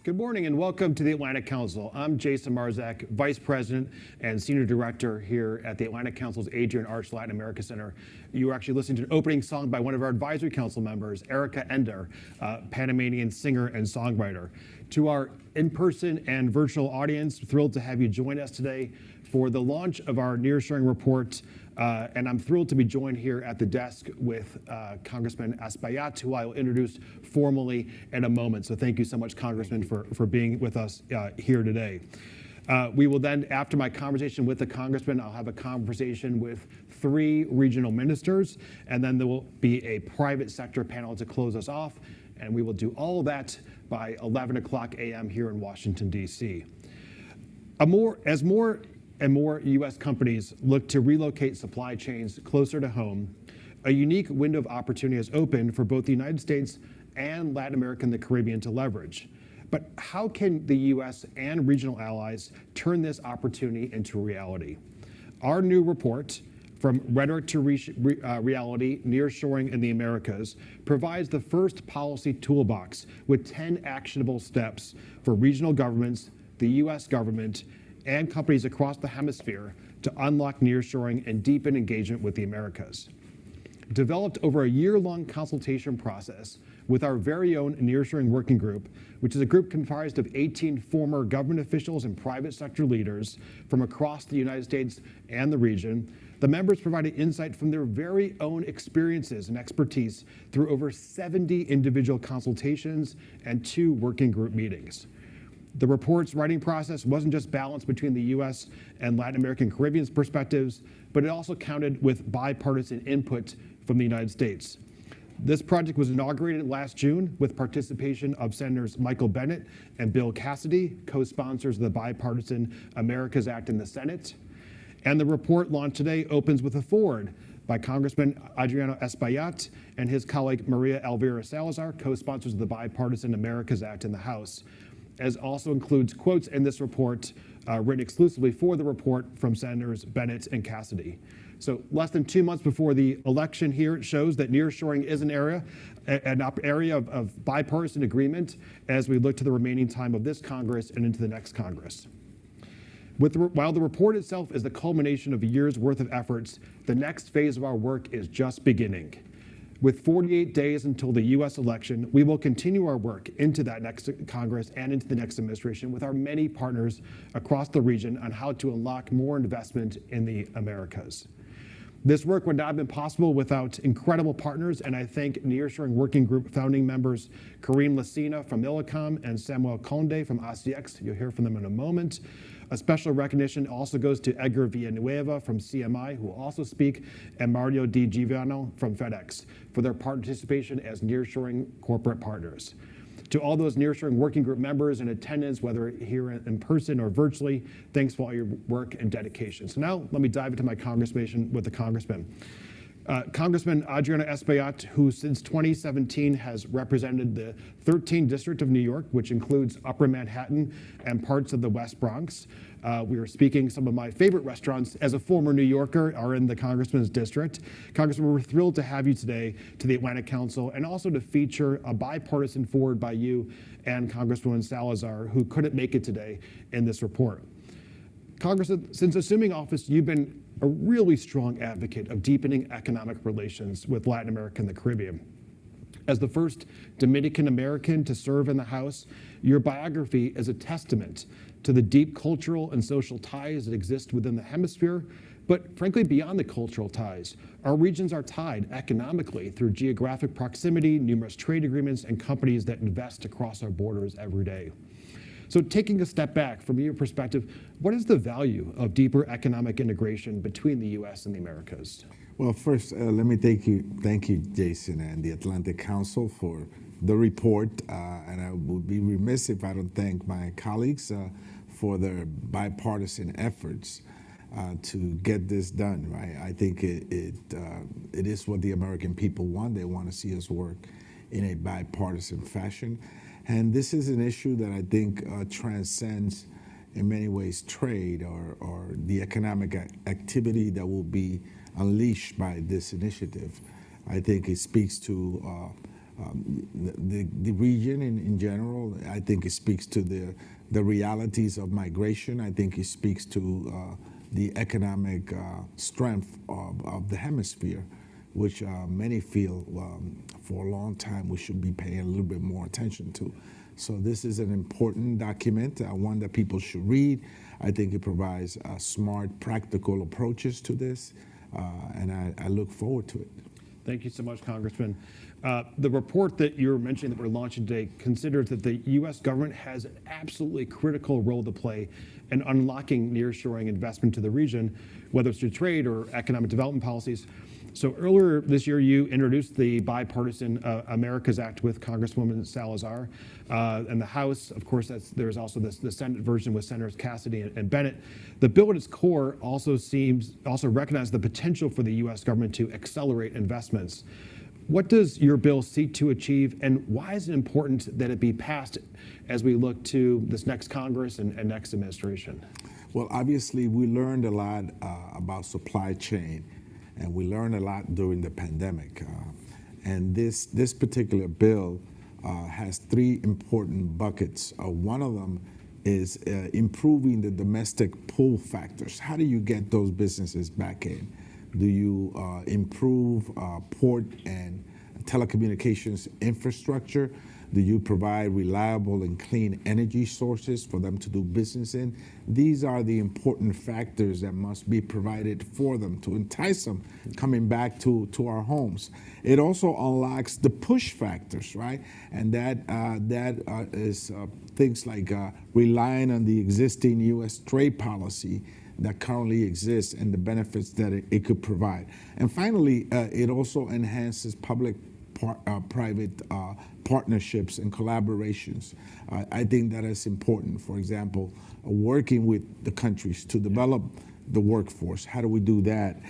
Good morning and welcome to the Atlantic Council. I'm Jason Marzak, Vice President and Senior Director here at the Atlantic Council's Adrian Arch Latin America Center. You are actually listening to an opening song by one of our advisory council members, Erica Ender, Panamanian singer and songwriter. To our in-person and virtual audience, thrilled to have you join us today for the launch of our Nearshoring report. And I'm thrilled to be joined here at the desk with Congressman Espaillat, who I will introduce formally in a moment. So thank you so much, Congressman, for being with us here today. We will then, after my conversation with the Congressman, I'll have a conversation with 3 regional ministers, and then there will be a private sector panel to close us off. And we will do all of that by 11 o'clock a.m. here in Washington, D.C. As more and more U.S. companies look to relocate supply chains closer to home, a unique window of opportunity has opened for both the United States and Latin America and the Caribbean to leverage. But how can the U.S. and regional allies turn this opportunity into reality? Our new report, From Rhetoric to Reality, Nearshoring in the Americas, provides the first policy toolbox with 10 actionable steps for regional governments, the U.S. government, and companies across the hemisphere to unlock nearshoring and deepen engagement with the Americas. Developed over a year-long consultation process with our very own Nearshoring Working Group, which is a group comprised of 18 former government officials and private sector leaders from across the United States and the region, the members provided insight from their very own experiences and expertise through over 70 individual consultations and 2 working group meetings. The report's writing process wasn't just balanced between the U.S. and Latin American Caribbean's perspectives, but it also counted with bipartisan input from the United States. This project was inaugurated last June with participation of Senators Michael Bennet and Bill Cassidy, co-sponsors of the Bipartisan Americas Act in the Senate. And the report launched today opens with a foreword by Congressman Adriano Espaillat and his colleague Maria Elvira Salazar, co-sponsors of the Bipartisan Americas Act in the House, as also includes quotes in this report written exclusively for the report from Senators Bennet and Cassidy. So less than 2 months before the election here, it shows that nearshoring is an area of bipartisan agreement as we look to the remaining time of this Congress and into the next Congress. While the report itself is the culmination of a year's worth of efforts, the next phase of our work is just beginning. With 48 days until the U.S. election, we will continue our work into that next Congress and into the next administration with our many partners across the region on how to unlock more investment in the Americas. This work would not have been possible without incredible partners, and I thank Nearshoring Working Group founding members Karim Lacina from Millicom and Samuel Conde from ACX. You'll hear from them in a moment. A special recognition also goes to Edgar Villanueva from CMI, who will also speak, and Mario Di Giovanni from FedEx for their participation as Nearshoring corporate partners. To all those Nearshoring Working Group members in attendance, whether here in person or virtually, thanks for all your work and dedication. So now let me dive into my conversation with the Congressman. Congressman Adriano Espaillat, who since 2017 has represented the 13th District of New York, which includes Upper Manhattan and parts of the West Bronx. We are speaking some of my favorite restaurants as a former New Yorker are in the Congressman's district. Congressman, we're thrilled to have you today to the Atlantic Council and also to feature a bipartisan forward by you and Congresswoman Salazar, who couldn't make it today in this report. Congressman, since assuming office, you've been a really strong advocate of deepening economic relations with Latin America and the Caribbean. As the first Dominican American to serve in the House, your biography is a testament to the deep cultural and social ties that exist within the hemisphere, but frankly, beyond the cultural ties. Our regions are tied economically through geographic proximity, numerous trade agreements, and companies that invest across our borders every day. So taking a step back, from your perspective, what is the value of deeper economic integration between the U.S. and the Americas? Well, first, let me thank you, Jason, and the Atlantic Council for the report. And I would be remiss if I don't thank my colleagues for their bipartisan efforts to get this done, right? I think it is what the American people want. They want to see us work in a bipartisan fashion. And this is an issue that I think transcends, in many ways, trade or the economic activity that will be unleashed by this initiative. I think it speaks to the region in general. I think it speaks to the realities of migration. I think it speaks to the economic strength of the hemisphere, which many feel for a long time we should be paying a little bit more attention to. So this is an important document, one that people should read. I think it provides smart, practical approaches to this, and I look forward to it. Thank you so much, Congressman. The report that you're mentioning that we're launching today considers that the U.S. government has an absolutely critical role to play in unlocking nearshoring investment to the region, whether it's through trade or economic development policies. So earlier this year, you introduced the bipartisan Americas Act with Congresswoman Salazar. And the House, of course, there's also the Senate version with Senators Cassidy and Bennett. The bill at its core also recognizes the potential for the U.S. government to accelerate investments. What does your bill seek to achieve, and why is it important that it be passed as we look to this next Congress and next administration? Well, obviously, we learned a lot about supply chain, and we learned a lot during the pandemic. And this particular bill has three important buckets. One of them is improving the domestic pull factors. How do you get those businesses back in? Do you improve port and telecommunications infrastructure? Do you provide reliable and clean energy sources for them to do business in? These are the important factors that must be provided for them to entice them coming back to our homes. It also unlocks the push factors, right? And that is things like relying on the existing U.S. trade policy that currently exists and the benefits that it could provide. And finally, it also enhances public-private partnerships and collaborations. I think that is important. For example, working with the countries to develop the workforce. How do we do that?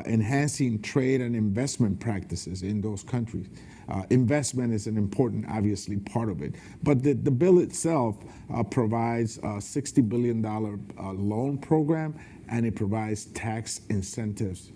Enhancing trade and investment practices in those countries. Investment is an important, obviously, part of it. But the bill itself provides a $60 billion loan program, and it provides tax incentives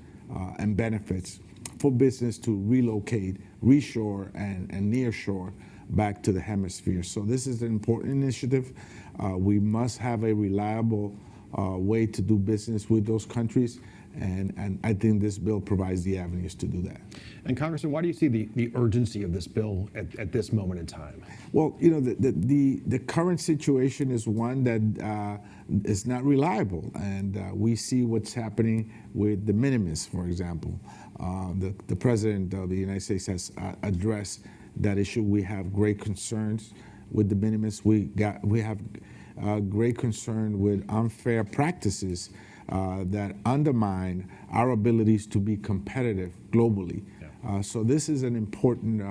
and benefits for business to relocate, reshore, and nearshore back to the hemisphere. So this is an important initiative. We must have a reliable way to do business with those countries. And I think this bill provides the avenues to do that. And Congressman, why do you see the urgency of this bill at this moment in time? Well, you know, the current situation is one that is not reliable, and we see what's happening with the minimis, for example. The President of the United States has addressed that issue. We have great concerns with the minimis. We have great concern with unfair practices that undermine our abilities to be competitive globally. Yeah. So this is an important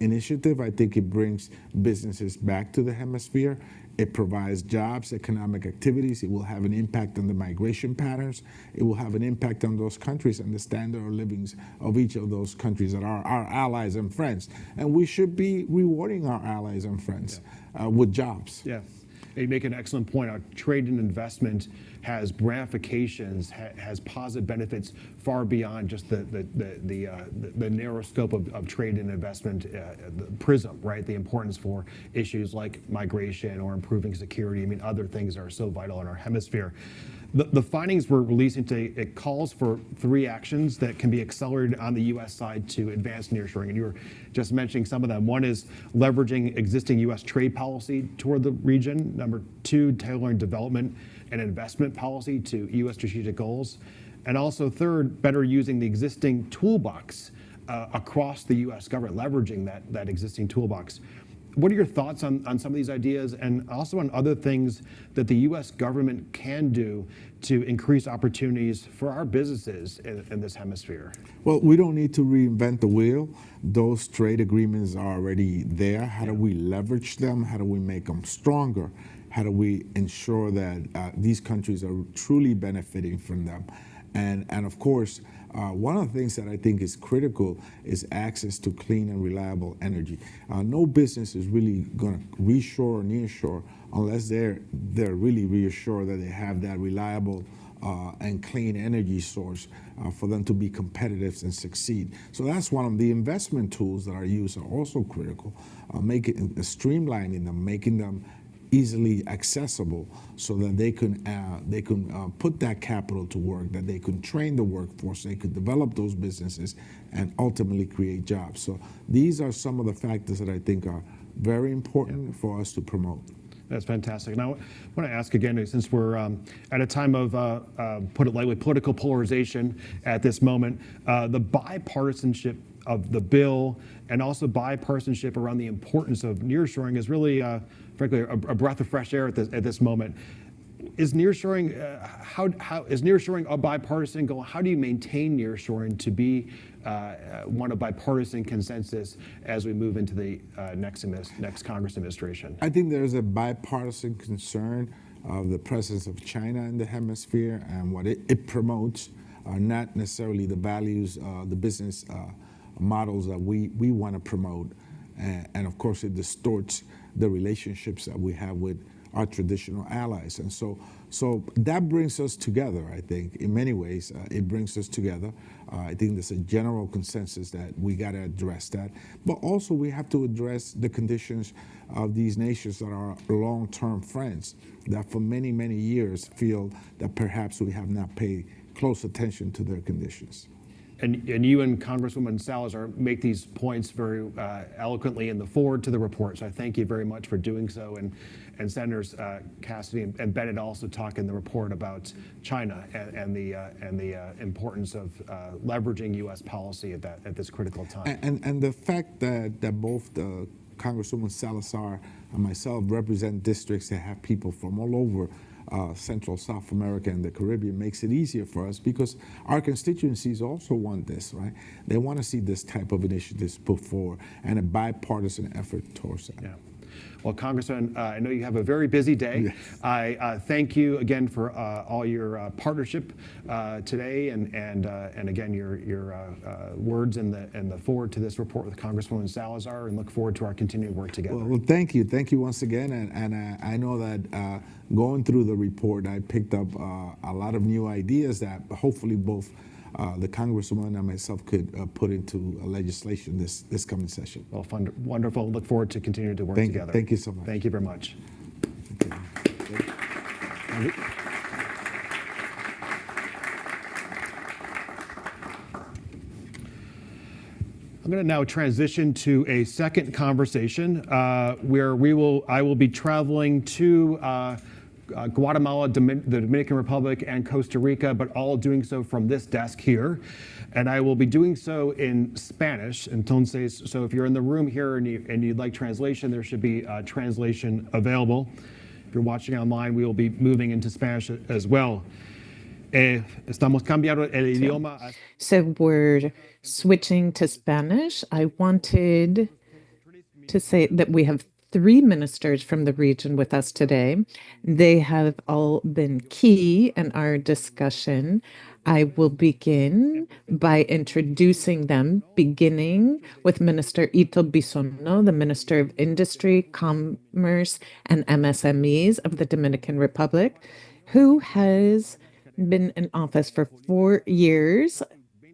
initiative. I think it brings businesses back to the hemisphere. It provides jobs, economic activities. It will have an impact on the migration patterns. It will have an impact on those countries and the standard of living of each of those countries that are our allies and friends. And we should be rewarding our allies and friends with jobs. Yeah. You make an excellent point. Our trade and investment has ramifications, has positive benefits far beyond just the narrow scope of trade and investment, the prism, right? The importance for issues like migration or improving security. I mean, other things are so vital in our hemisphere. The findings we're releasing today, it calls for 3 actions that can be accelerated on the U.S. side to advance nearshoring. And you were just mentioning some of them. One is leveraging existing U.S. trade policy toward the region. Number 2, tailoring development and investment policy to U.S. strategic goals. And also 3rd, better using the existing toolbox across the U.S. government, leveraging that existing toolbox. What are your thoughts on some of these ideas, and also on other things that the U.S. government can do to increase opportunities for our businesses in this hemisphere? Well, we don't need to reinvent the wheel. Those trade agreements are already there. How do we leverage them? How do we make them stronger? How do we ensure that these countries are truly benefiting from them? And of course, one of the things that I think is critical is access to clean and reliable energy. No business is really going to reshore or nearshore unless they're really reassured that they have that reliable and clean energy source for them to be competitive and succeed. So that's one of the investment tools that are used are also critical, streamlining them, making them easily accessible so that they can put that capital to work, that they can train the workforce, they could develop those businesses and ultimately create jobs. So these are some of the factors that I think are very important for us to promote. That's fantastic. And I want to ask again, since we're at a time of, put it lightly, political polarization at this moment, the bipartisanship of the bill and also bipartisanship around the importance of nearshoring is really, frankly, a breath of fresh air at this moment. Is nearshoring, how is nearshoring a bipartisan goal? How do you maintain nearshoring to be one of bipartisan consensus as we move into the next Congress administration? I think there's a bipartisan concern of the presence of China in the hemisphere and what it promotes are not necessarily the values, the business models that we want to promote. And of course, it distorts the relationships that we have with our traditional allies. And so that brings us together, I think, in many ways. It brings us together. I think there's a general consensus that we got to address that. But also we have to address the conditions of these nations that are long-term friends, that for many, many years feel that perhaps we have not paid close attention to their conditions. And you and Congresswoman Salazar make these points very eloquently in the forward to the report. So I thank you very much for doing so. And Senators Cassidy and Bennett also talk in the report about China and the importance of leveraging U.S. policy at this critical time. And the fact that both the Congresswoman Salazar and myself represent districts that have people from all over Central South America and the Caribbean makes it easier for us because our constituencies also want this, right? They want to see this type of initiatives put forward and a bipartisan effort towards that. Yeah. Well, Congressman, I know you have a very busy day. Yes. I thank you again for all your partnership today, and again your words and the forward to this report with Congresswoman Salazar, and look forward to our continued work together. Well, thank you once again, and I know that going through the report, I picked up a lot of new ideas that hopefully both the Congresswoman and myself could put into legislation this coming session. Well, wonderful. Look forward to continuing to work together. Thank you so much. Thank you very much. I'm going to now transition to a second conversation where I will be traveling to Guatemala, the Dominican Republic, and Costa Rica, but all doing so from this desk here. And I will be doing so in Spanish. Entonces, so if you're in the room here and you'd like translation, there should be translation available. If you're watching online, we will be moving into Spanish as well. Estamos cambiando el idioma. So we're switching to Spanish. I wanted to say that we have 3 ministers from the region with us today. They have all been key in our discussion. I will begin by introducing them, beginning with Minister Ito Bisonno, the Minister of Industry, Commerce, and MSMEs of the Dominican Republic, who has been in office for 4 years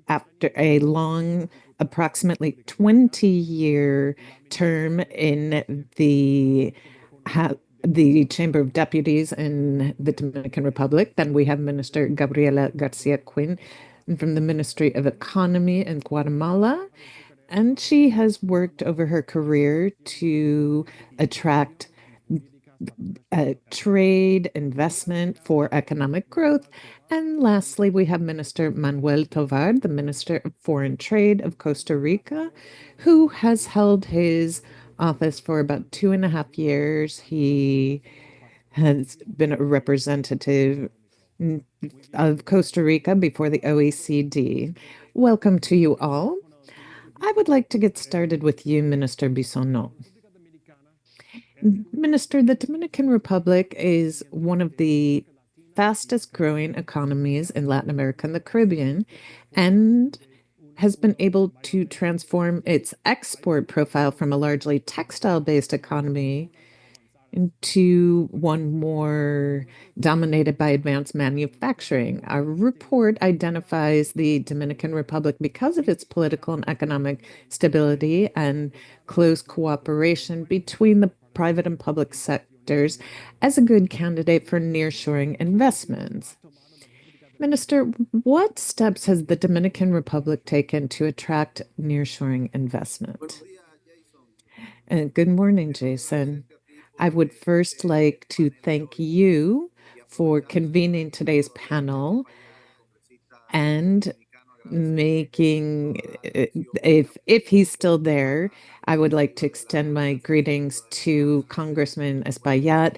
after a long, approximately 20-year term in the Chamber of Deputies in the Dominican Republic. Then we have Minister Gabriela Garcia Quinn from the Ministry of Economy in Guatemala. And she has worked over her career to attract trade, investment for economic growth. And lastly, we have Minister Manuel Tovar, the Minister of Foreign Trade of Costa Rica, who has held his office for about 2.5 years. He has been a representative of Costa Rica before the OECD. Welcome to you all. I would like to get started with you, Minister Bisonno. Minister, the Dominican Republic is one of the fastest growing economies in Latin America and the Caribbean, and has been able to transform its export profile from a largely textile-based economy into one more dominated by advanced manufacturing. Our report identifies the Dominican Republic because of its political and economic stability and close cooperation between the private and public sectors as a good candidate for nearshoring investments. Minister, what steps has the Dominican Republic taken to attract nearshoring investment? Good morning, Jason. I would first like to thank you for convening today's panel and making if he's still there, I would like to extend my greetings to Congressman Espaillat,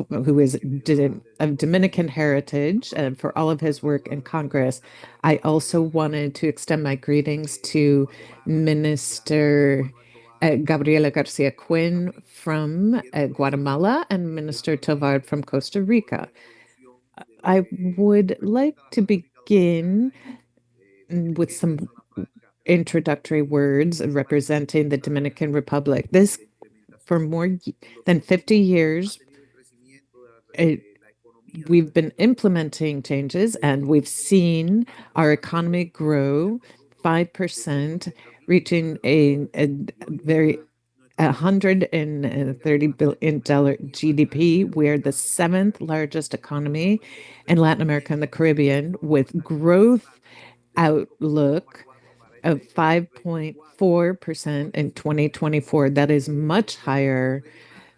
who is of Dominican heritage, for all of his work in Congress. I also wanted to extend my greetings to Minister Gabriela Garcia Quinn from Guatemala and Minister Tovar from Costa Rica. I would like to begin with some introductory words representing the Dominican Republic. This, for more than 50 years, we've been implementing changes and we've seen our economy grow 5%, reaching a very $130 billion GDP. We're the seventh largest economy in Latin America and the Caribbean, with growth outlook of 5.4% in 2024. That is much higher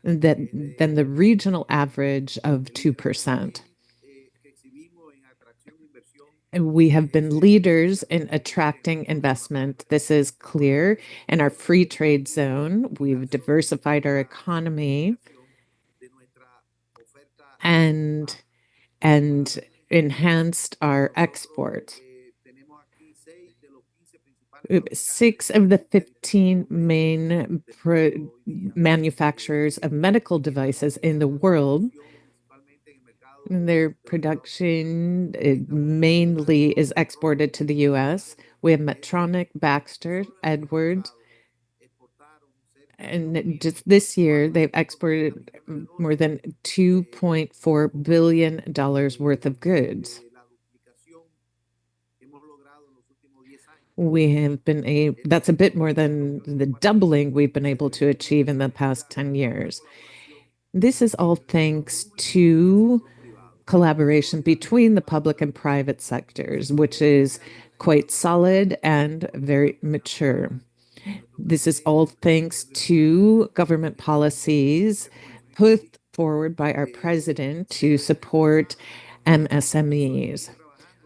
than the regional average of 2%. And we have been leaders in attracting investment. This is clear in our free trade zone. We've diversified our economy and enhanced our exports. 6 of the 15 main manufacturers of medical devices in the world, their production mainly is exported to the US. We have Medtronic, Baxter, Edwards, and just this year they've exported more than $2.4 billion worth of goods. That's a bit more than the doubling we've been able to achieve in the past 10 years. This is all thanks to collaboration between the public and private sectors, which is quite solid and very mature. This is all thanks to government policies put forward by our president to support MSMEs.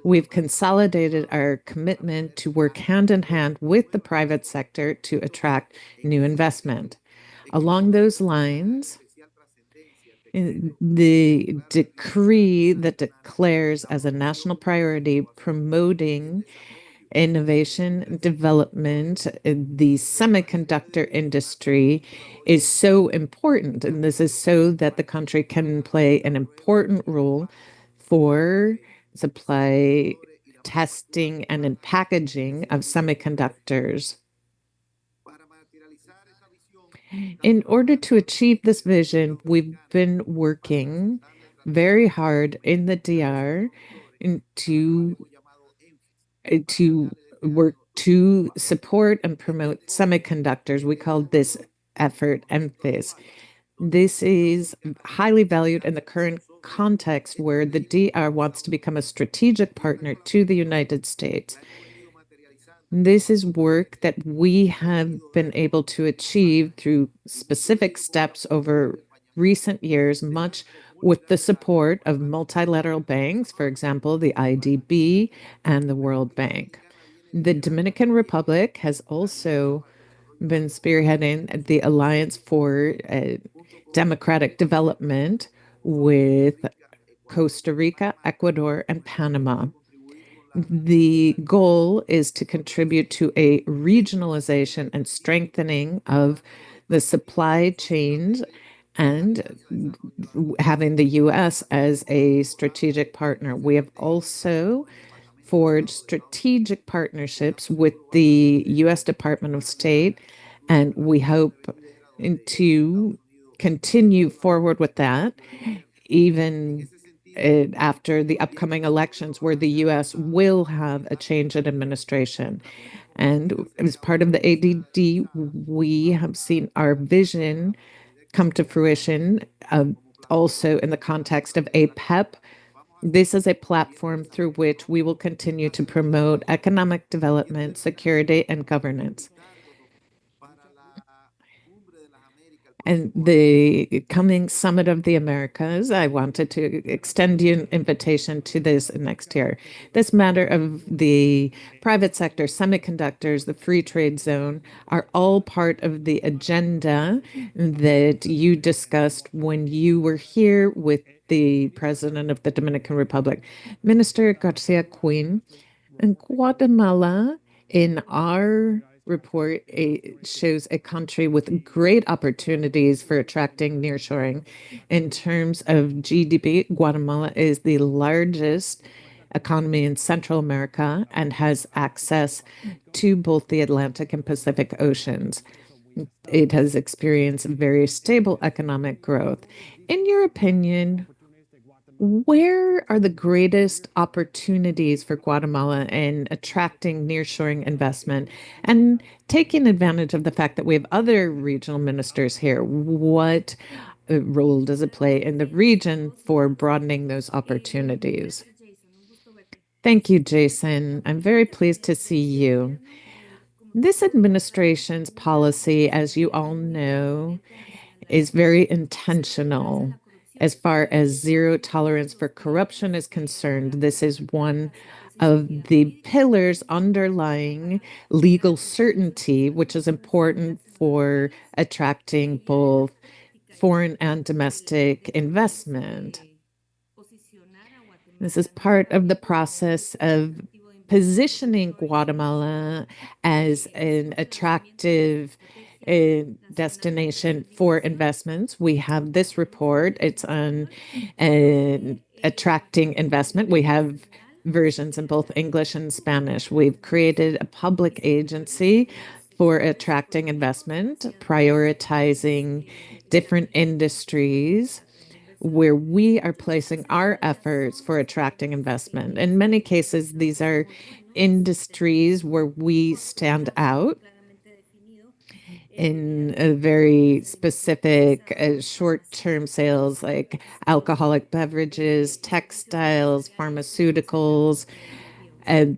We've consolidated our commitment to work hand in hand with the private sector to attract new investment. Along those lines, the decree that declares as a national priority promoting innovation development, the semiconductor industry is so important. And this is so that the country can play an important role for supply, testing, and in packaging of semiconductors. In order to achieve this vision, we've been working very hard in the DR to work to support and promote semiconductors. We call this effort EMPHIS. This is highly valued in the current context where the DR wants to become a strategic partner to the United States. This is work that we have been able to achieve through specific steps over recent years, much with the support of multilateral banks, for example, the IDB and the World Bank. The Dominican Republic has also been spearheading the Alliance for Democratic Development with Costa Rica, Ecuador, and Panama. The goal is to contribute to a regionalization and strengthening of the supply chains and having the US as a strategic partner. We have also forged strategic partnerships with the US Department of State, and we hope to continue forward with that, even after the upcoming elections, where the US will have a change in administration. And as part of the ADD, we have seen our vision come to fruition, also in the context of APEP. This is a platform through which we will continue to promote economic development, security, and governance. And the coming Summit of the Americas, I wanted to extend you an invitation to this next year. This matter of the private sector, semiconductors, the free trade zone are all part of the agenda that you discussed when you were here with the President of the Dominican Republic, Minister Garcia Quinn. And Guatemala, in our report, it shows a country with great opportunities for attracting nearshoring. In terms of GDP, Guatemala is the largest economy in Central America and has access to both the Atlantic and Pacific Oceans. It has experienced very stable economic growth. In your opinion, where are the greatest opportunities for Guatemala in attracting nearshoring investment and taking advantage of the fact that we have other regional ministers here? What role does it play in the region for broadening those opportunities? Thank you, Jason. I'm very pleased to see you. This administration's policy, as you all know, is very intentional as far as zero tolerance for corruption is concerned. This is one of the pillars underlying legal certainty, which is important for attracting both foreign and domestic investment. This is part of the process of positioning Guatemala as an attractive destination for investments. We have this report. It's on attracting investment. We have versions in both English and Spanish. We've created a public agency for attracting investment, prioritizing different industries where we are placing our efforts for attracting investment. In many cases, these are industries where we stand out in a very specific short-term sales, like alcoholic beverages, textiles, pharmaceuticals,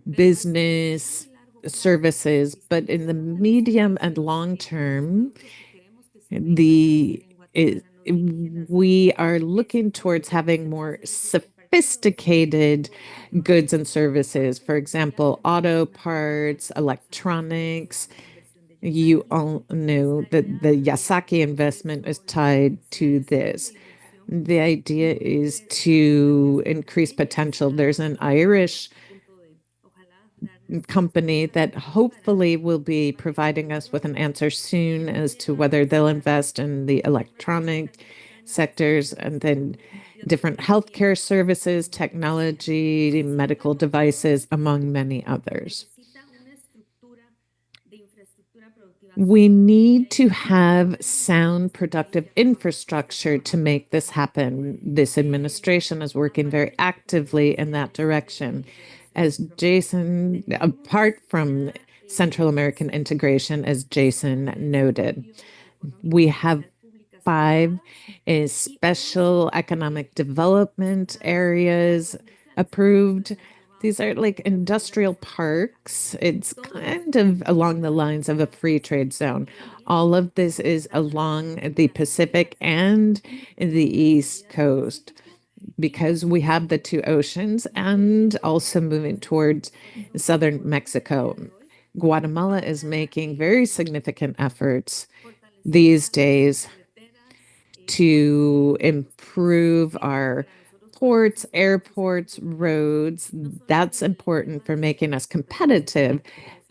business services. But in the medium and long term, we are looking towards having more sophisticated goods and services. For example, auto parts, electronics. You all know that the Yasaki investment is tied to this. The idea is to increase potential. There's an Irish company that hopefully will be providing us with an answer soon as to whether they'll invest in the electronic sectors and then different healthcare services, technology, medical devices, among many others. We need to have sound, productive infrastructure to make this happen. This administration is working very actively in that direction. As Jason, apart from Central American integration, as Jason noted, we have 5 special economic development areas approved. These are like industrial parks. It's kind of along the lines of a free trade zone. All of this is along the Pacific and the East Coast because we have the 2 oceans and also moving towards southern Mexico. Guatemala is making very significant efforts these days to improve our ports, airports, roads. That's important for making us competitive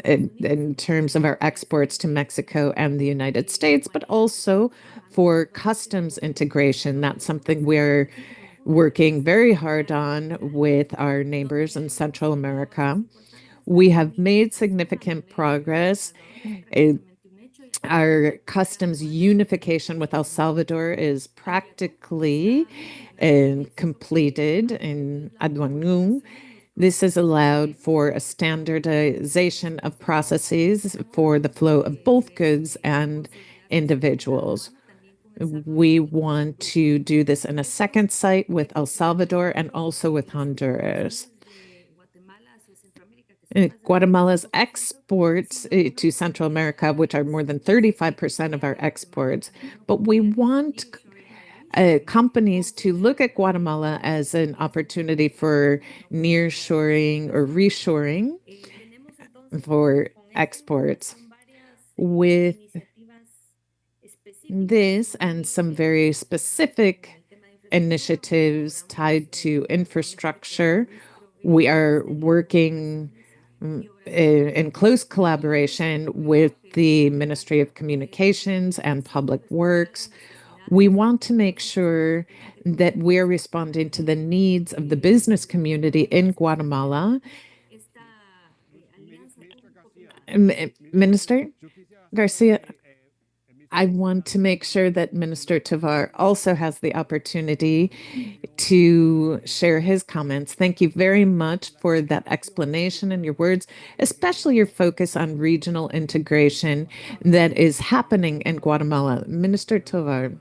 in terms of our exports to Mexico and the United States, but also for customs integration. That's something we're working very hard on with our neighbors in Central America. We have made significant progress Our customs unification with El Salvador is practically completed in Aduanu. This has allowed for a standardization of processes for the flow of both goods and individuals. We want to do this in a second site with El Salvador and also with Honduras. Guatemala's exports to Central America, which are more than 35% of our exports, but we want companies to look at Guatemala as an opportunity for nearshoring or reshoring for exports. With this and some very specific initiatives tied to infrastructure, we are working in close collaboration with the Ministry of Communications and Public Works. We want to make sure that we're responding to the needs of the business community in Guatemala. Minister Garcia, I want to make sure that Minister Tovar also has the opportunity to share his comments. Thank you very much for that explanation and your words, especially your focus on regional integration that is happening in Guatemala. Minister Tovar,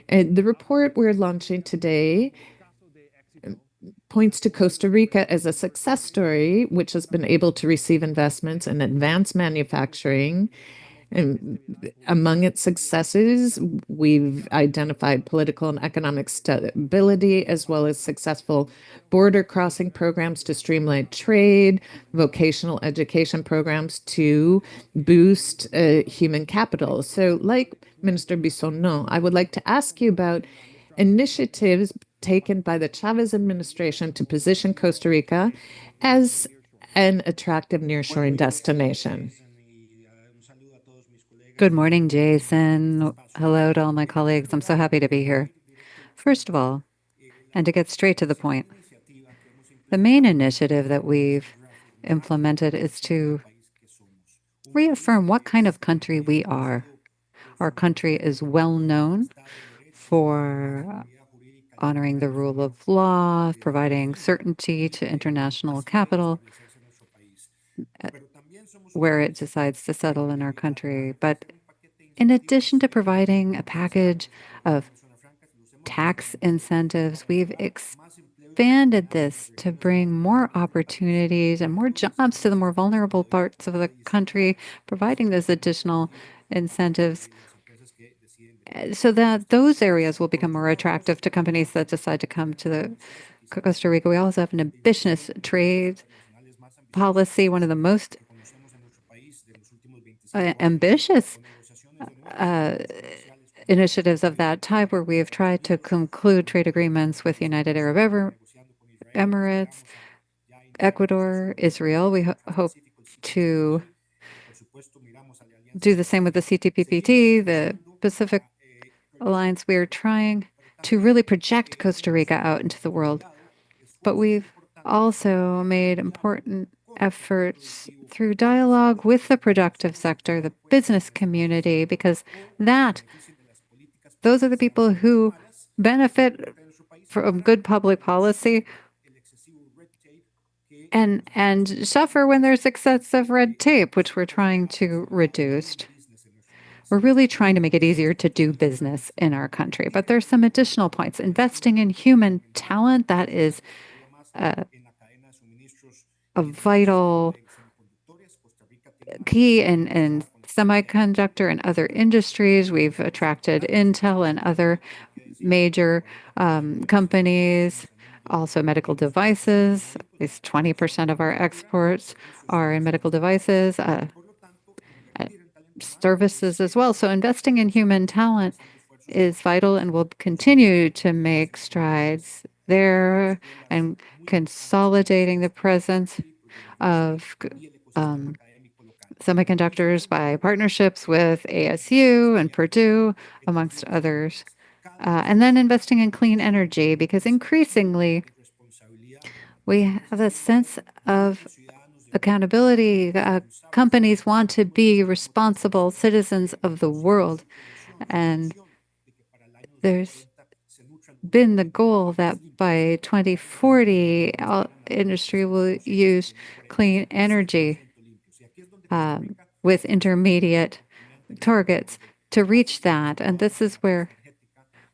the report we're launching today points to Costa Rica as a success story, which has been able to receive investments in advanced manufacturing. And among its successes, we've identified political and economic stability, as well as successful border crossing programs to streamline trade, vocational education programs to boost human capital. So, like Minister Bisonneau, I would like to ask you about initiatives taken by the Chavez administration to position Costa Rica as an attractive nearshoring destination. Good morning, Jason. Hello to all my colleagues. I'm so happy to be here. First of all, and to get straight to the point, the main initiative that we've implemented is to reaffirm what kind of country we are. Our country is well known for honoring the rule of law, providing certainty to international capital where it decides to settle in our country. But in addition to providing a package of tax incentives, we've expanded this to bring more opportunities and more jobs to the more vulnerable parts of the country, providing those additional incentives so that those areas will become more attractive to companies that decide to come to Costa Rica. We also have an ambitious trade policy, one of the most ambitious initiatives of that type, where we have tried to conclude trade agreements with the United Arab Emirates, Ecuador, Israel. We hope to do the same with the CTPPT, the Pacific Alliance. We are trying to really project Costa Rica out into the world. But we've also made important efforts through dialogue with the productive sector, the business community, because those are the people who benefit from good public policy and suffer when there's excessive red tape, which we're trying to reduce. We're really trying to make it easier to do business in our country. But there's some additional points. Investing in human talent, that is a vital key in semiconductor and other industries. We've attracted Intel and other major companies, also medical devices. At least 20% of our exports are in medical devices, services as well. So investing in human talent is vital and will continue to make strides there, and consolidating the presence of semiconductors by partnerships with ASU and Purdue, amongst others. And then investing in clean energy, because increasingly we have a sense of accountability. Companies want to be responsible citizens of the world. And there's been the goal that by 2040, industry will use clean energy with intermediate targets to reach that. And this is where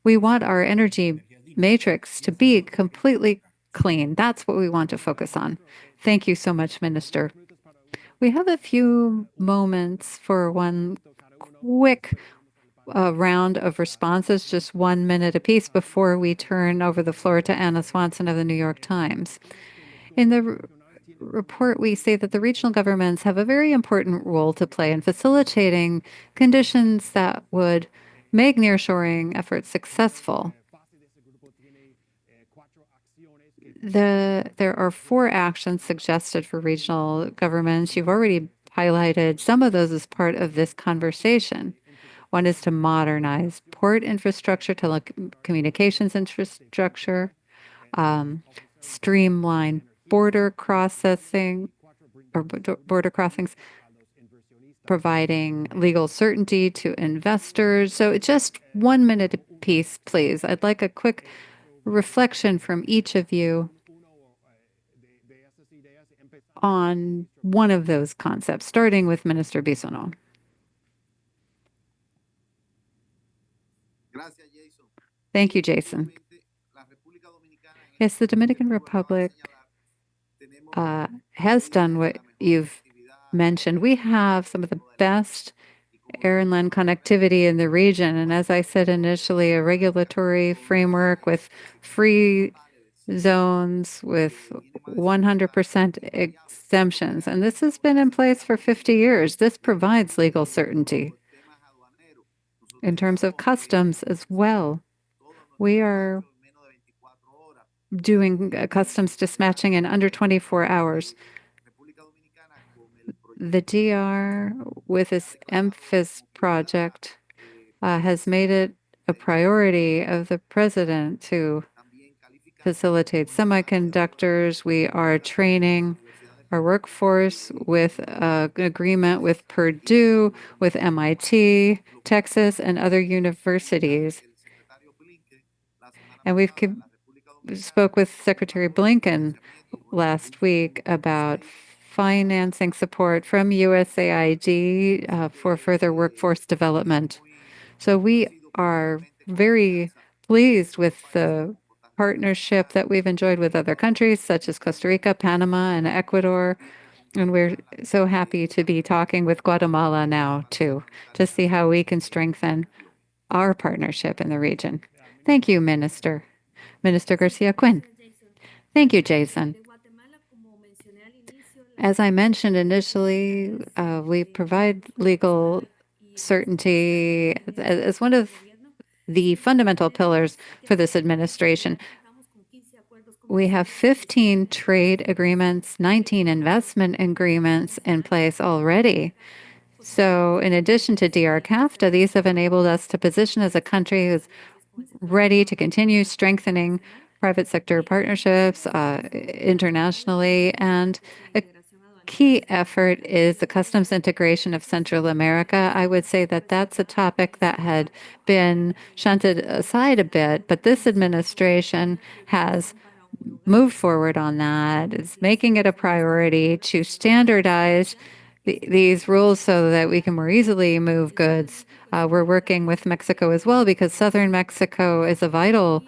we want our energy matrix to be completely clean. That's what we want to focus on. Thank you so much, Minister. We have a few moments for one quick round of responses, just 1 minute apiece before we turn over the floor to Anna Swanson of the New York Times. In the report, we say that the regional governments have a very important role to play in facilitating conditions that would make nearshoring efforts successful. There are 4 actions suggested for regional governments. You've already highlighted some of those as part of this conversation. One is to modernize port infrastructure, telecommunications infrastructure, streamline border crossings, providing legal certainty to investors. So just 1 minute apiece, please. I'd like a quick reflection from each of you on one of those concepts, starting with Minister Bisonó. Thank you, Jason. Yes, the Dominican Republic has done what you've mentioned. We have some of the best air and land connectivity in the region. And as I said initially, a regulatory framework with free zones with 100% exemptions. And this has been in place for 50 years. This provides legal certainty. In terms of customs as well, we are doing customs dispatching in under 24 hours. The DR, with its EMPHIS project, has made it a priority of the president to facilitate semiconductors. We are training our workforce with an agreement with Purdue, with MIT, Texas, and other universities. And we've spoke with Secretary Blinken last week about financing support from USAID for further workforce development. So we are very pleased with the partnership that we've enjoyed with other countries such as Costa Rica, Panama, and Ecuador. And we're so happy to be talking with Guatemala now too, to see how we can strengthen our partnership in the region. Thank you, Minister. Minister Garcia Quinn. Thank you, Jason. As I mentioned initially, we provide legal certainty as one of the fundamental pillars for this administration. We have 15 trade agreements, 19 investment agreements in place already. So in addition to DR-CAFTA, these have enabled us to position as a country who's ready to continue strengthening private sector partnerships internationally. And a key effort is the customs integration of Central America. I would say that that's a topic that had been shunted aside a bit, but this administration has moved forward on that. It's making it a priority to standardize these rules so that we can more easily move goods. We're working with Mexico as well because southern Mexico is a vital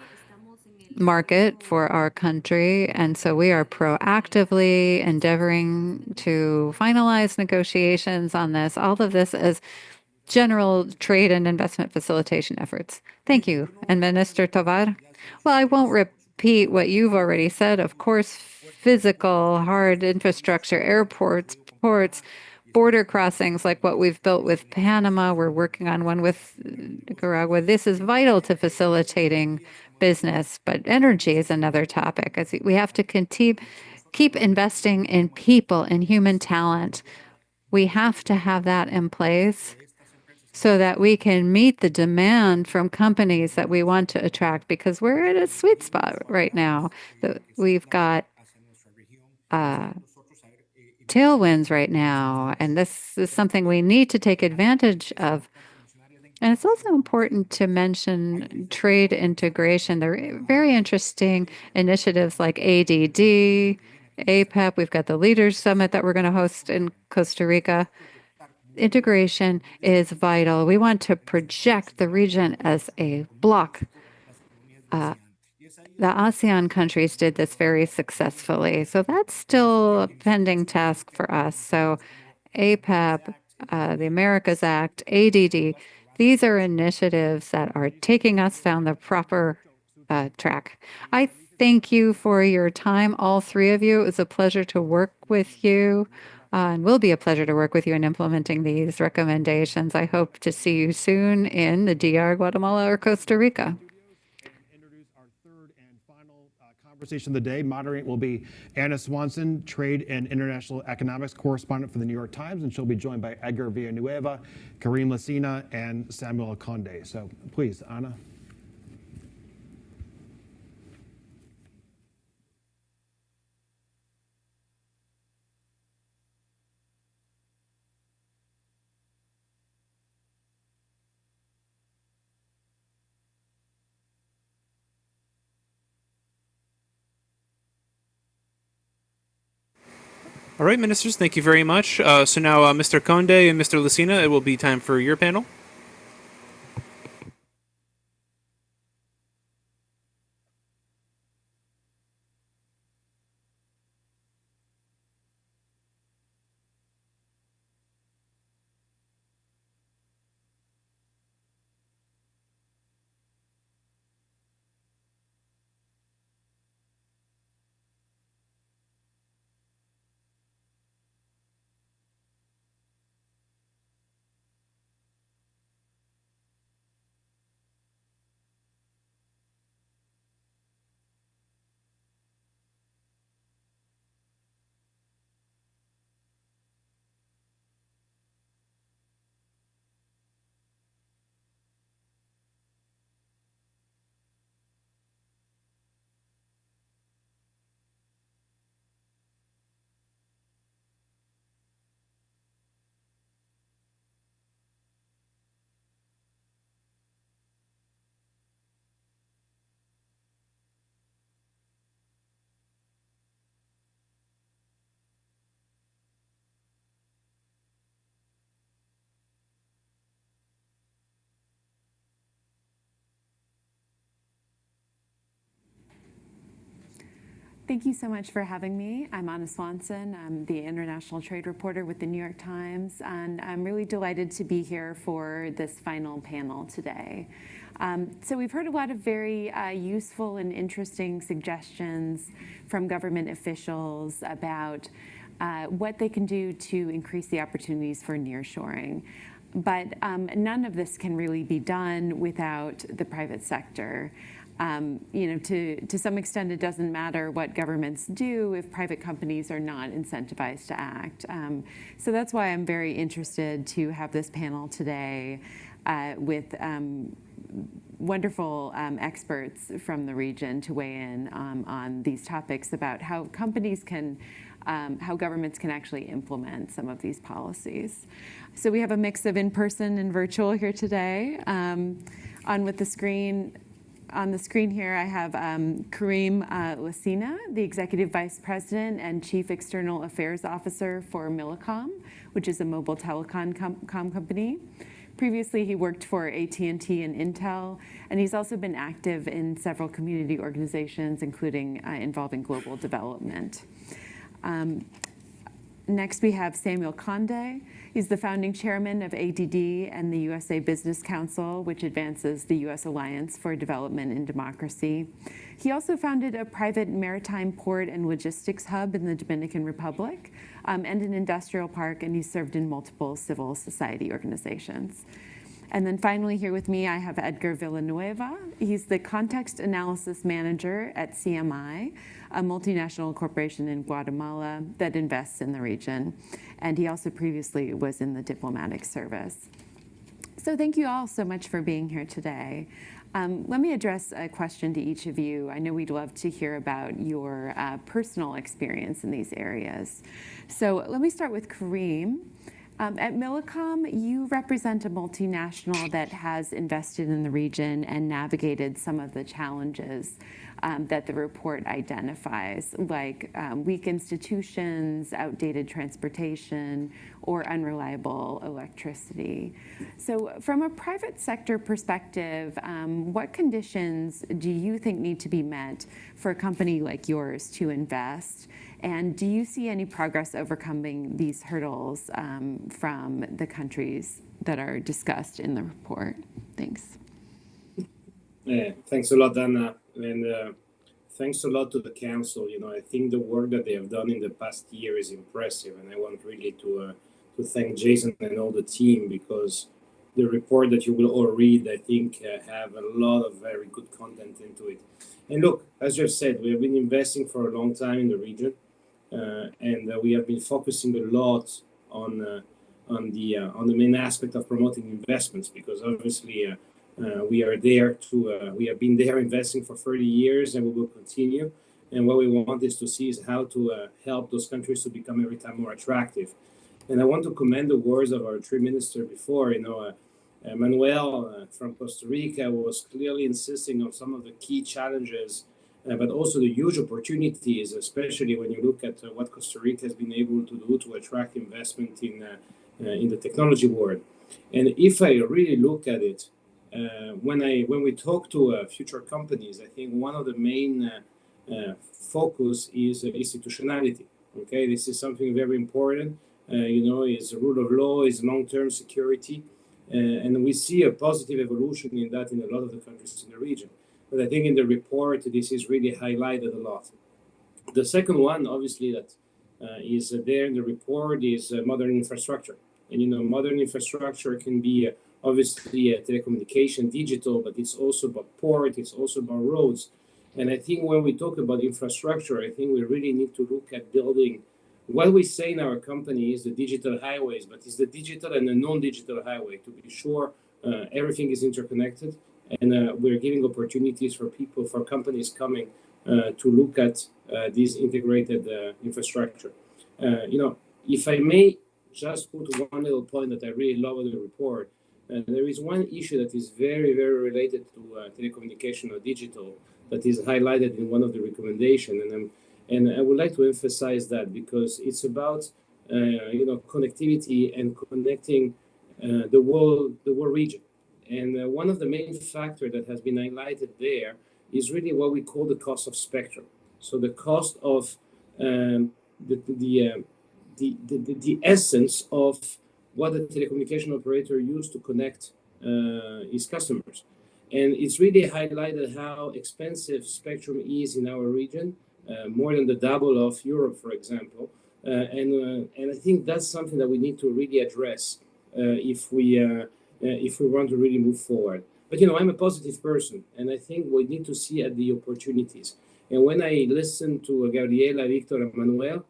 market for our country. And so we are proactively endeavoring to finalize negotiations on this. All of this is general trade and investment facilitation efforts. Thank you. And Minister Tovar? Well, I won't repeat what you've already said. Of course, physical, hard infrastructure, airports, ports, border crossings like what we've built with Panama. We're working on one with Nicaragua. This is vital to facilitating business, but energy is another topic. As we have to keep investing in people and human talent. We have to have that in place so that we can meet the demand from companies that we want to attract, because we're at a sweet spot right now. We've got tailwinds right now, and this is something we need to take advantage of. And it's also important to mention trade integration. There are very interesting initiatives like ADD, APEP. We've got the Leaders Summit that we're going to host in Costa Rica. Integration is vital. We want to project the region as a bloc. The ASEAN countries did this very successfully. So that's still a pending task for us. So APEP, the Americas Act, ADD, these are initiatives that are taking us down the proper track. I thank you for your time, all three of you. It was a pleasure to work with you. And will be a pleasure to work with you in implementing these recommendations. I hope to see you soon in the DR, Guatemala, or Costa Rica. Introduce our third and final conversation of the day. Moderating will be Anna Swanson, Trade and International Economics Correspondent for the New York Times, and she'll be joined by Edgar Villanueva, Karim Lacina, and Samuel Conde. So please, Anna. All right, ministers, thank you very much. So now, Mr. Conde and Mr. Lucina, it will be time for your panel. Thank you so much for having me. I'm Anna Swanson. I'm the international trade reporter with the New York Times, and I'm really delighted to be here for this final panel today. So we've heard a lot of very useful and interesting suggestions from government officials about what they can do to increase the opportunities for nearshoring. But none of this can really be done without the private sector. To some extent, it doesn't matter what governments do if private companies are not incentivized to act. So that's why I'm very interested to have this panel today with wonderful experts from the region to weigh in on these topics about how companies can, how governments can actually implement some of these policies. So we have a mix of in-person and virtual here today. On the screen here, I have Karim Lacina, the Executive Vice President and Chief External Affairs Officer for Millicom, which is a mobile telecom company. Previously, he worked for AT&T and Intel, and he's also been active in several community organizations, including involving global development. Next, we have Samuel Conde. He's the founding chairman of ADD and the USA Business Council, which advances the U.S. Alliance for Development and Democracy. He also founded a private maritime port and logistics hub in the Dominican Republic and an industrial park, and he's served in multiple civil society organizations. And then finally, here with me, I have Edgar Villanueva. He's the context analysis manager at CMI, a multinational corporation in Guatemala that invests in the region. And he also previously was in the diplomatic service. So thank you all so much for being here today. Let me address a question to each of you. I know we'd love to hear about your personal experience in these areas. So let me start with Kareem. At Millicom, you represent a multinational that has invested in the region and navigated some of the challenges that the report identifies, like weak institutions, outdated transportation, or unreliable electricity. So from a private sector perspective, what conditions do you think need to be met for a company like yours to invest? And do you see any progress overcoming these hurdles from the countries that are discussed in the report? Thanks. Thanks a lot, Anna. And thanks a lot to the council. I think the work that they have done in the past year is impressive. And I want really to thank Jason and all the team, because the report that you will all read, I think, have a lot of very good content into it. And look, as you've said, we have been investing for a long time in the region. And we have been focusing a lot on the main aspect of promoting investments, because obviously we have been there investing for 30 years, and we will continue. And what we want is to see is how to help those countries to become every time more attractive. And I want to commend the words of our trade minister before. Manuel from Costa Rica was clearly insisting on some of the key challenges, but also the huge opportunities, especially when you look at what Costa Rica has been able to do to attract investment in the technology world. And if I really look at it, when we talk to future companies, I think one of the main focus is institutionality. Okay, this is something very important. Is the rule of law, is long-term security, and we see a positive evolution in that in a lot of the countries in the region. But I think in the report, this is really highlighted a lot. The second one, obviously, that is there in the report is modern infrastructure. And, modern infrastructure can be obviously telecommunication, digital, but it's also about port, it's also about roads. And I think when we talk about infrastructure, I think we really need to look at building what we say in our company is the digital highways, but it's the digital and the non-digital highway to be sure everything is interconnected. And we're giving opportunities for people, for companies coming to look at this integrated infrastructure. If I may just put one little point that I really love in the report, there is one issue that is very, very related to telecommunication or digital that is highlighted in one of the recommendations. And I would like to emphasize that because it's about connectivity and connecting the world region. And one of the main factors that has been highlighted there is really what we call the cost of spectrum. So the cost of the essence of what the telecommunication operator used to connect his customers. And it's really highlighted how expensive spectrum is in our region, more than the double of Europe, for example. And I think that's something that we need to really address if we want to really move forward. But I'm a positive person, and I think we need to see at the opportunities. And when I listen to Gabriela, Victor, and Manuel,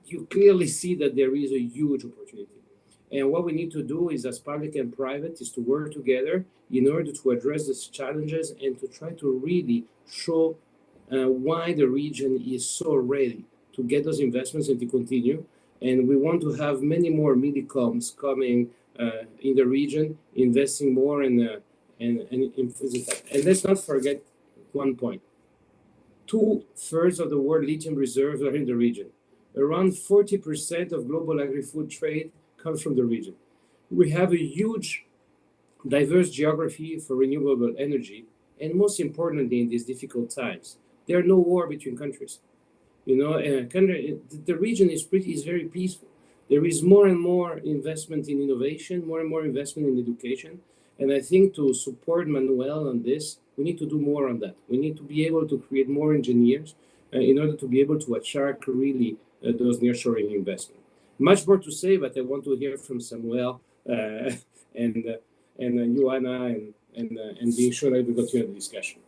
you clearly see that there is a huge opportunity. And what we need to do is, as public and private, is to work together in order to address these challenges and to try to really show why the region is so ready to get those investments and to continue. And we want to have many more Millicoms coming in the region, investing more and let's not forget one point. 2/3 of the world lithium reserves are in the region. Around 40% of global agri-food trade comes from the region. We have a huge, diverse geography for renewable energy, and most importantly, in these difficult times, there are no war between countries. The region is very peaceful. There is more and more investment in innovation, more and more investment in education, and I think to support Manuel on this, we need to do more on that. We need to be able to create more engineers in order to be able to attract really those nearshoring investments. Much more to say, but I want to hear from Samuel and you, Anna, and being sure that we continue the discussion.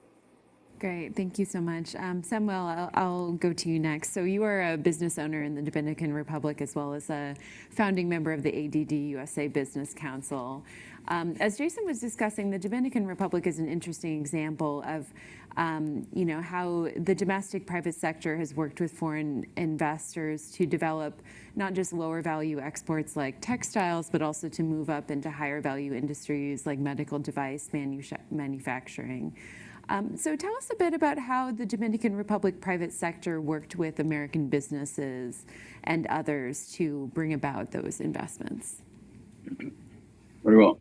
Great, thank you so much. Samuel, I'll go to you next. So you are a business owner in the Dominican Republic as well as a founding member of the ADD USA Business Council. As Jason was discussing, the Dominican Republic is an interesting example of how the domestic private sector has worked with foreign investors to develop not just lower value exports like textiles, but also to move up into higher value industries like medical device manufacturing. So tell us a bit about how the Dominican Republic private sector worked with American businesses and others to bring about those investments. Very well.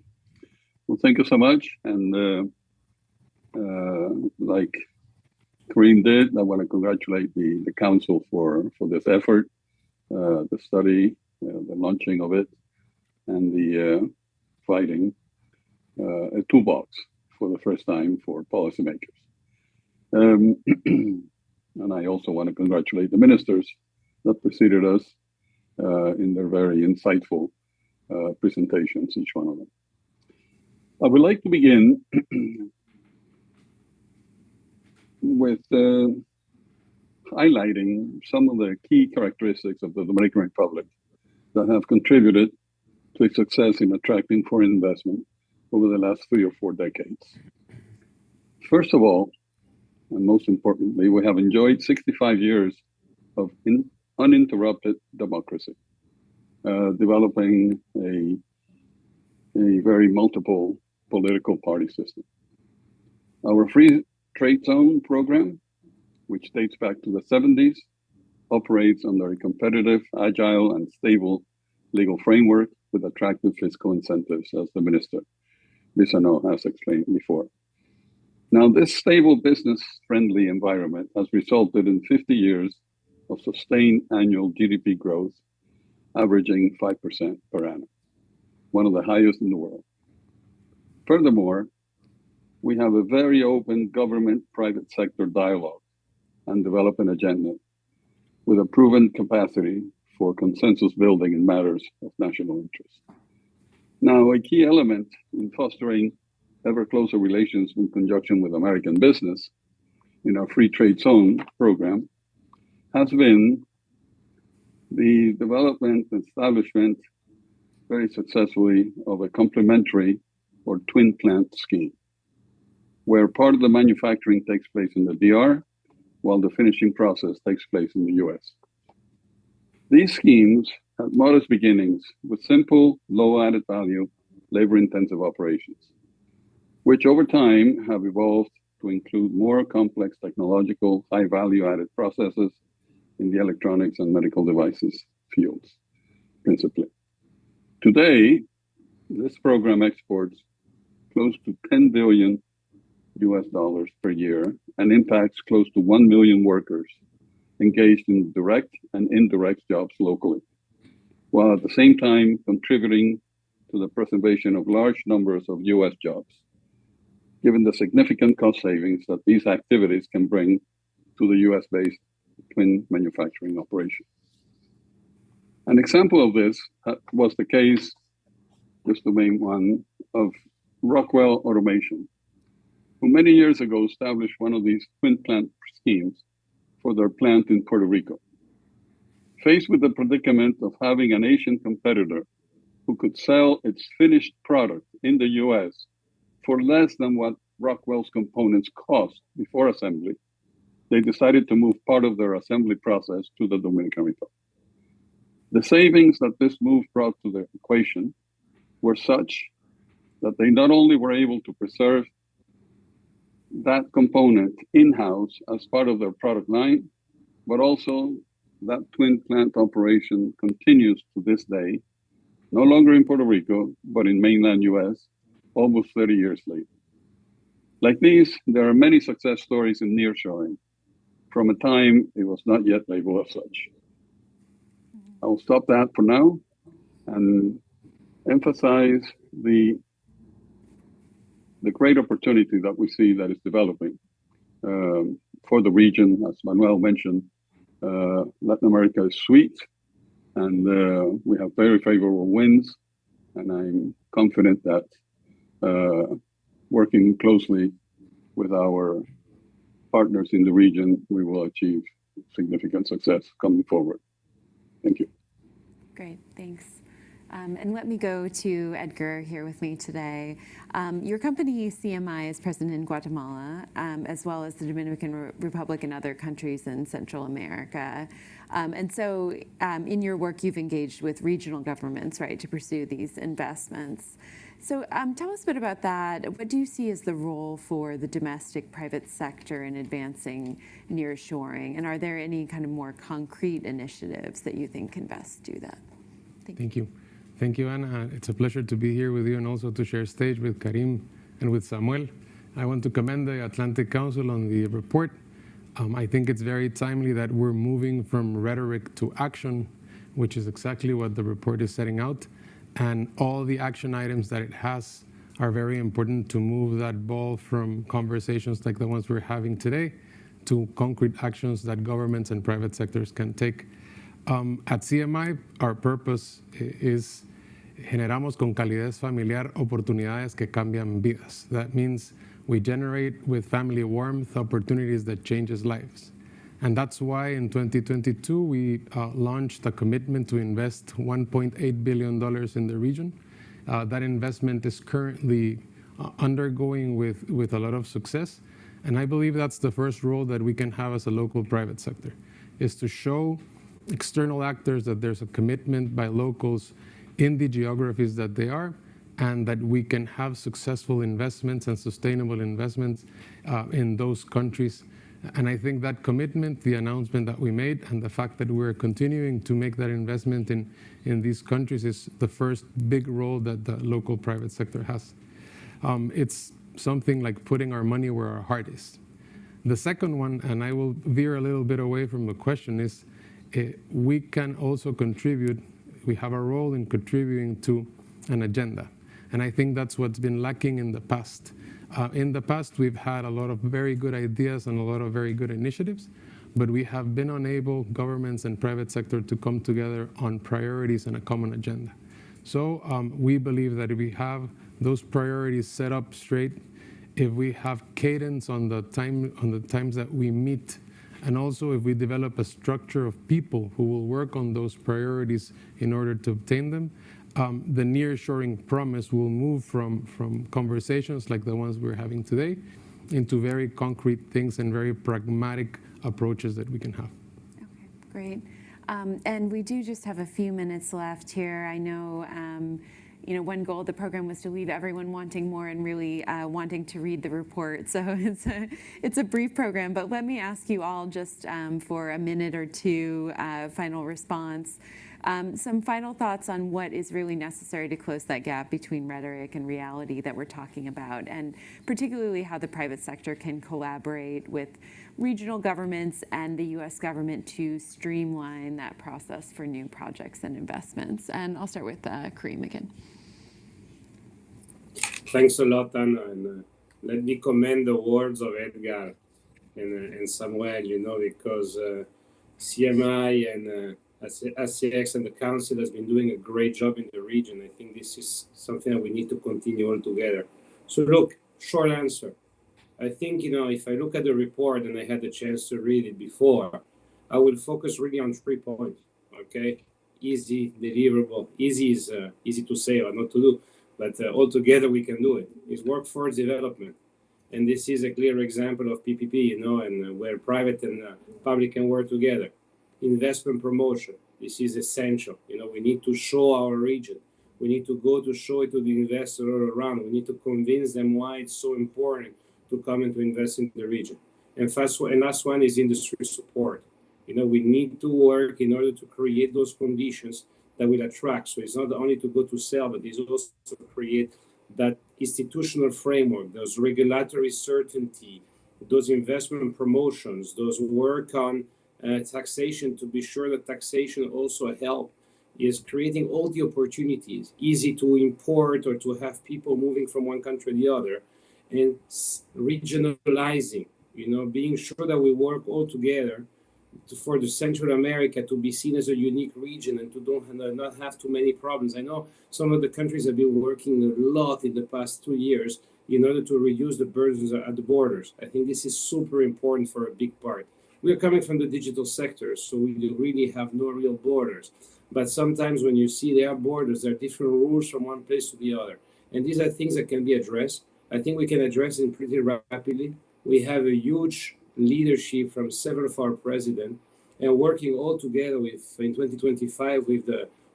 Well, thank you so much. And like Corinne did, I want to congratulate the council for this effort, the study, the launching of it, and the providing a toolbox for the first time for policymakers. And I also want to congratulate the ministers that preceded us in their very insightful presentations, each one of them. I would like to begin with highlighting some of the key characteristics of the Dominican Republic that have contributed to its success in attracting foreign investment over the last 3 or 4 decades. First of all, and most importantly, we have enjoyed 65 years of uninterrupted democracy, developing a very multiple political party system. Our free trade zone program, which dates back to the 70s, operates under a competitive, agile, and stable legal framework with attractive fiscal incentives, as the Minister Bisano has explained before. Now, this stable business-friendly environment has resulted in 50 years of sustained annual GDP growth, averaging 5% per annum, one of the highest in the world. Furthermore, we have a very open government-private sector dialogue and development agenda with a proven capacity for consensus building in matters of national interest. Now, a key element in fostering ever closer relations in conjunction with American business in our free trade zone program has been the development and establishment very successfully of a complementary or twin plant scheme, where part of the manufacturing takes place in the DR, while the finishing process takes place in the US. These schemes have modest beginnings with simple, low added value, labor-intensive operations, which over time have evolved to include more complex technological, high value added processes in the electronics and medical devices fields, principally. Today, this program exports close to $10 billion per year and impacts close to 1 million workers engaged in direct and indirect jobs locally, while at the same time contributing to the preservation of large numbers of US jobs, given the significant cost savings that these activities can bring to the US-based twin manufacturing operation. An example of this was the case, just the main one, of Rockwell Automation, who many years ago established one of these twin plant schemes for their plant in Puerto Rico. Faced with the predicament of having an Asian competitor who could sell its finished product in the US for less than what Rockwell's components cost before assembly, they decided to move part of their assembly process to the Dominican Republic. The savings that this move brought to the equation were such that they not only were able to preserve that component in-house as part of their product line, but also that twin plant operation continues to this day, no longer in Puerto Rico, but in mainland US, almost 30 years later. Like these, there are many success stories in nearshoring from a time it was not yet labeled as such. I will stop that for now and emphasize the great opportunity that we see that is developing for the region. As Manuel mentioned, Latin America is sweet, and we have very favorable winds, and I'm confident that working closely with our partners in the region, we will achieve significant success coming forward. Thank you. Great, thanks. And let me go to Edgar here with me today. Your company, CMI, is present in Guatemala, as well as the Dominican Republic and other countries in Central America. And so in your work, you've engaged with regional governments, right, to pursue these investments. So tell us a bit about that. What do you see as the role for the domestic private sector in advancing nearshoring? And are there any kind of more concrete initiatives that you think can best do that? Thank you. Thank you, Anna. It's a pleasure to be here with you and also to share stage with Karim and with Samuel. I want to commend the Atlantic Council on the report. I think it's very timely that we're moving from rhetoric to action, which is exactly what the report is setting out. And all the action items that it has are very important to move that ball from conversations like the ones we're having today to concrete actions that governments and private sectors can take. At CMI, our purpose is generamos con calidez familiar oportunidades que cambian vidas. That means we generate with family warmth opportunities that changes lives. And that's why in 2022, we launched a commitment to invest $1.8 billion in the region. That investment is currently undergoing with a lot of success. And I believe that's the first role that we can have as a local private sector, is to show external actors that there's a commitment by locals in the geographies that they are, and that we can have successful investments and sustainable investments in those countries. And I think that commitment, the announcement that we made, and the fact that we're continuing to make that investment in these countries is the first big role that the local private sector has. It's something like putting our money where our heart is. The second one, and I will veer a little bit away from the question, is we can also contribute. We have a role in contributing to an agenda. And I think that's what's been lacking in the past. In the past, we've had a lot of very good ideas and a lot of very good initiatives, but we have been unable, governments and private sector, to come together on priorities and a common agenda. So we believe that if we have those priorities set up straight, if we have cadence on the times that we meet, and also if we develop a structure of people who will work on those priorities in order to obtain them, the nearshoring promise will move from conversations like the ones we're having today into very concrete things and very pragmatic approaches that we can have. Okay, great. And we do just have a few minutes left here. I know, one goal of the program was to leave everyone wanting more and really wanting to read the report. So it's a brief program, but let me ask you all just for a minute or two final response. Some final thoughts on what is really necessary to close that gap between rhetoric and reality that we're talking about, and particularly how the private sector can collaborate with regional governments and the U.S. government to streamline that process for new projects and investments. And I'll start with Karim again. Thanks a lot, Anna. And let me commend the words of Edgar and Samuel, because CMI and SCX and the Council has been doing a great job in the region. I think this is something that we need to continue all together. So look, short answer. I think, if I look at the report, and I had the chance to read it before, I will focus really on 3 points, okay? Easy, deliverable. Easy is easy to say or not to do, but all together we can do it. It's workforce development. And this is a clear example of PPP, and where private and public can work together. Investment promotion. This is essential. We need to show our region. We need to go to show it to the investors all around. We need to convince them why it's so important to come and to invest in the region. And last one is industry support. We need to work in order to create those conditions that will attract. So it's not only to go to sell, but it's also to create that institutional framework, those regulatory certainty, those investment promotions, those work on taxation, to be sure that taxation also help is creating all the opportunities, easy to import or to have people moving from one country to the other, and regionalizing, being sure that we work all together for the Central America to be seen as a unique region and to not have too many problems. I know some of the countries have been working a lot in the past 2 years in order to reduce the burdens at the borders. I think this is super important for a big part. we're coming from the digital sector, so we really have no real borders. But sometimes when you see there are borders, there are different rules from one place to the other. And these are things that can be addressed. I think we can address it pretty rapidly. We have a huge leadership from several of our presidents, and working all together with in 2025 with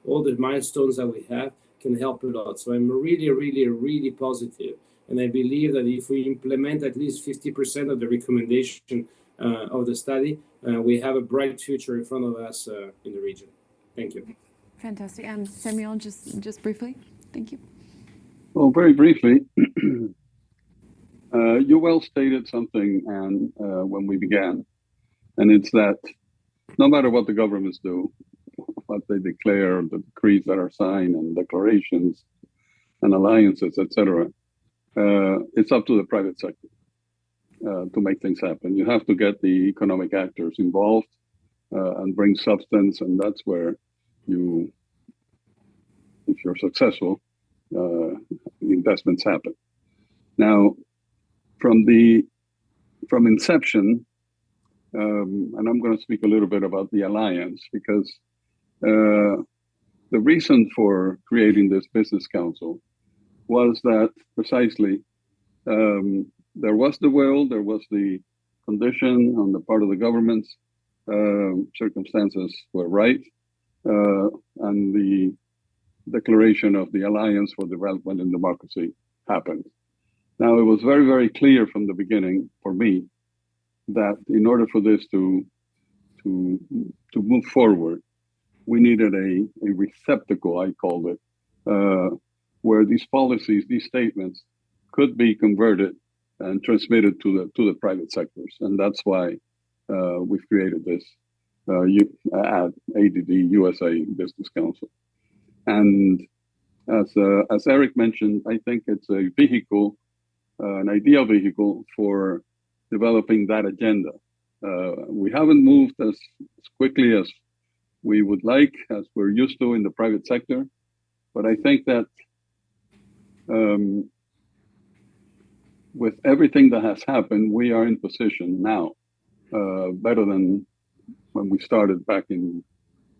all the milestones that we have can help a lot. So I'm really positive. And I believe that if we implement at least 50% of the recommendation of the study, we have a bright future in front of us in the region. Thank you. Fantastic. Samuel, just briefly. Thank you. Well, very briefly, you well stated something, and when we began, and it's that no matter what the governments do, what they declare, the decrees that are signed, and declarations, and alliances, etc., it's up to the private sector to make things happen. You have to get the economic actors involved and bring substance, and that's where you, if you're successful, investments happen. Now, from inception, and I'm going to speak a little bit about the alliance, because the reason for creating this business council was that precisely there was the will, there was the condition on the part of the governments, circumstances were right, and the declaration of the Alliance for Development and Democracy happened. Now, it was very clear from the beginning for me that in order for this to move forward, we needed a receptacle, I called it, where these policies, these statements could be converted and transmitted to the private sectors. And that's why we've created this ADD USA Business Council. And as Eric mentioned, I think it's a vehicle, an ideal vehicle for developing that agenda. We haven't moved as quickly as we would like, as we're used to in the private sector. But I think that with everything that has happened, we are in position now, better than when we started back in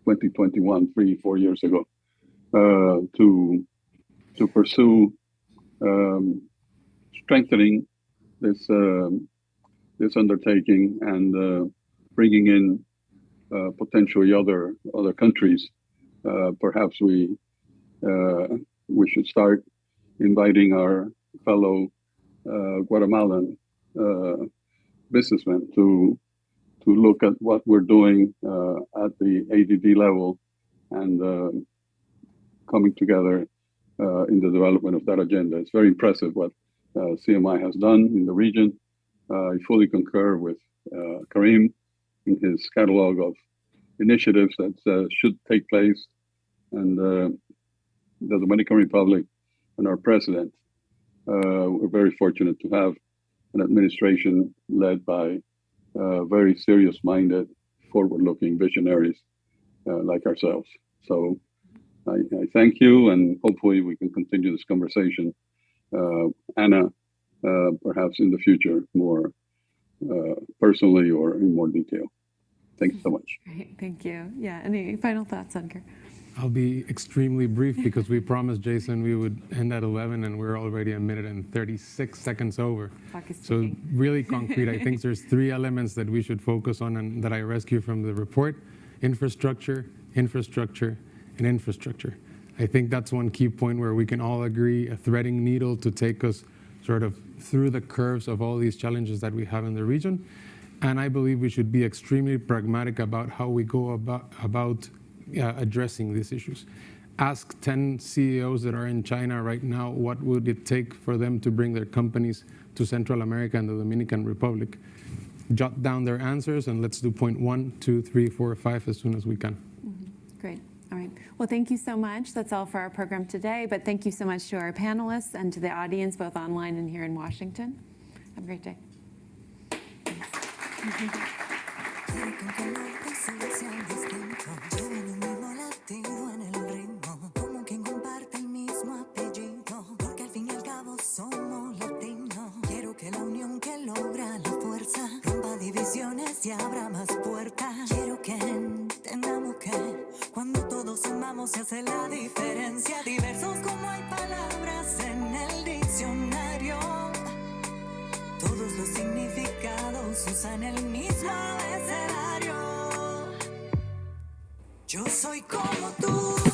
2021, 3-4 years ago, to pursue strengthening this undertaking and bringing in potentially other countries. Perhaps we should start inviting our fellow Guatemalan businessmen to look at what we're doing at the ADD level and coming together in the development of that agenda. It's very impressive what CMI has done in the region. I fully concur with Karim in his catalog of initiatives that should take place, and the Dominican Republic and our president. We're very fortunate to have an administration led by very serious-minded, forward-looking visionaries like ourselves. So I thank you, and hopefully we can continue this conversation, Anna, perhaps in the future, more personally or in more detail. Thank you so much. Great, thank you. Yeah, any final thoughts, Ankur? I'll be extremely brief because we promised Jason we would end at 11 and we're already 1 minute and 36 seconds over. So really concrete, I think there's 3 elements that we should focus on and that I rescue from the report: infrastructure, infrastructure, and infrastructure. I think that's one key point where we can all agree, a threading needle to take us sort of through the curves of all these challenges that we have in the region. And I believe we should be extremely pragmatic about how we go about addressing these issues. Ask 10 CEOs that are in China right now, what would it take for them to bring their companies to Central America and the Dominican Republic? Jot down their answers and let's do point 1, 2, 3, 4, 5 as soon as we can. Mm-hmm. Great. All right. Well, thank you so much. That's all for our program today. But thank you so much to our panelists and to the audience, both online and here in Washington. Have a great day. Somos latinos, quiero que la unión que logra la fuerza rompa divisiones y abra más puerta. Quiero que entendamos que cuando todos sumamos se hace la diferencia. Diversos como hay palabras en el diccionario. Todos los significados usan el mismo abecedario. Yo soy como tú.